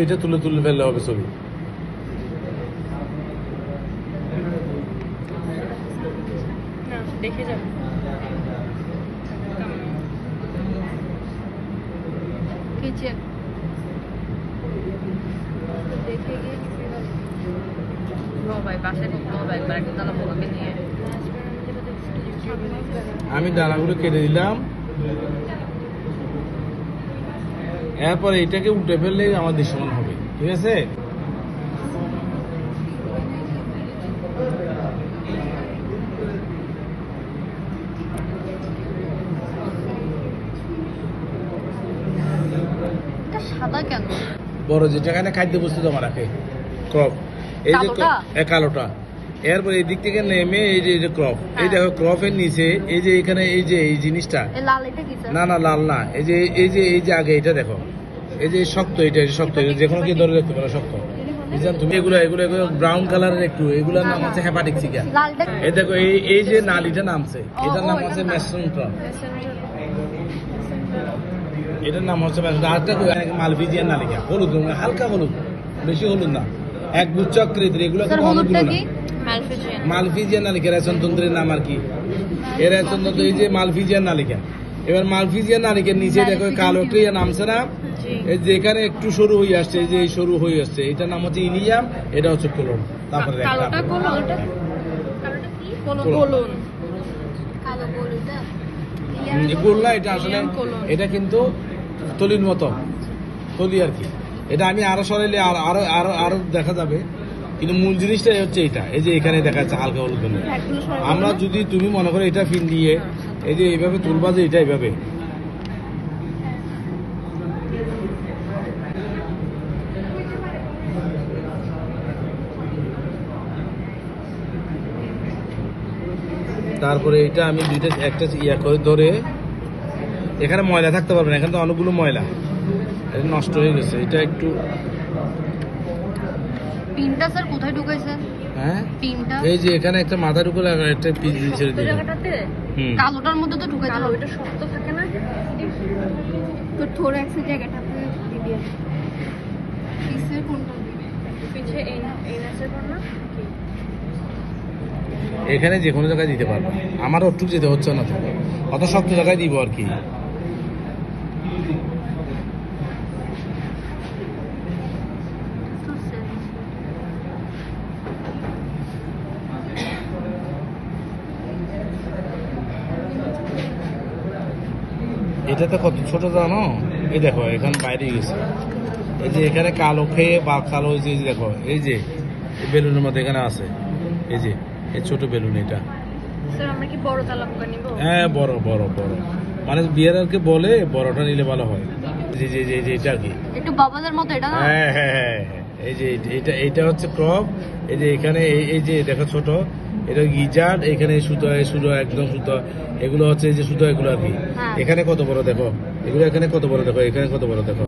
এটা তুলে তুলে ফেললে হবে ছবি। দেখে যাবে আমি ডানাগুলো কেটে দিলাম, এরপর এটাকে উঠে ফেললে আমার দৃশ্যমান হবে। ঠিক আছে, সাদা কেন? বড় যেটা এখানে খাদ্য বস্তু জমা রাখে ক্রপ, এই যে কালোটা, এরপর এই দিক থেকে নেমে এই যে ক্রপ, এই দেখো ক্রপের নিচে এই যে এখানে এই যে এই জিনিসটা, না না লাল না, এই যে আগে এটা দেখো, এই যে শক্ত, এটা শক্ত, যে কোনো কি ধরে রাখতে পারো শক্ত। তুমি এগুলো ব্রাউন কালারের একটু, এগুলোর নাম হচ্ছে হেপাটিক সিকা। এই দেখো এই যে নালিটা নামছে, এটার নাম হচ্ছে মেসেন্ট্রন, এটার নাম হচ্ছে মালভিজিয়ান নালিকা। হলুদ, হালকা হলুদ, বেশি হলুদ না, এক গুচ্ছ আকৃতির। এগুলো মালভিজিয়ান নালিকা, রেশনতন্ত্রের নাম আর কি। এর রেশনতন্ত্র এই যে মালভিজিয়ান নালিকা। এবার মালভিজিয়ান নালিকার নিচে দেখো কালো একটা নামছে না, এই যে এখানে একটু সরু হয়ে আসছে, এই যে এই সরু হয়ে আসছে, এটার নাম হচ্ছে ইলিয়াম, এটা হচ্ছে কোলন। তারপরে গোল্লা, এটা আসলে এটা কিন্তু তলির মতো, তলি আর কি। এটা আমি আরো সরাইলে আরো দেখা যাবে, কিন্তু মূল জিনিসটাই হচ্ছে এটা। এই যে এখানে দেখা যাচ্ছে হালকা হলুদ। আমরা যদি তুমি মনে করো এটা ফিন দিয়ে এই যে এইভাবে তুলবা, যে এটা এইভাবে, তারপরে এটা আমি দুইটা একটা ইয়া করে ধরে, এখানে ময়লা থাকতে পারবে না, এখানে তো অনেকগুলো ময়লা, এটা নষ্ট হয়ে গেছে। এটা একটু পিনটা স্যার কোথায় ঢুকাইছেন? হ্যাঁ, পিনটা এই যে এখানে একটা মাথা ঢুকে একটা পিস ছেড়ে দিই, কালোটার মধ্যে তো ঢুকাই দিলাম। ওইটা শক্ত থাকে না, তো থোড়া একটা জায়গাটাতে দিয়ে পিছে কোনটা, পিছে এই নাচের কোন না, এখানে যে কোনো জায়গায় দিতে পারবো। আমার ওটুক যেতে হচ্ছে না, তো অত শক্ত জায়গায় দিব আর কি। এটা তো কত ছোট জানো, এই দেখো এখানে বাইরে গেছে, এই যে এখানে কালো খেয়ে বা কালো, এই যে দেখো এই যে বেলুনের মধ্যে এখানে আছে, এই যে এই ছোট বেলুন। এটা হ্যাঁ বড় বড় বড়, মানে বিয়ারকে বলে বড়টা নিলে ভালো হয়। যে যে যে এটা আর কি একটু বাবাদের মতো এটা না। হ্যাঁ হ্যাঁ হ্যাঁ, এই যে এটা হচ্ছে ক্রপ। এই যে এখানে এই যে দেখো ছোট, এটা গিজার, এখানে সুতো, সুতো একদম সুতো, এগুলো হচ্ছে এই যে সুতো, এগুলো আর কি। এখানে কত বড় দেখো, এগুলো এখানে কত বড় দেখো, এখানে কত বড় দেখো।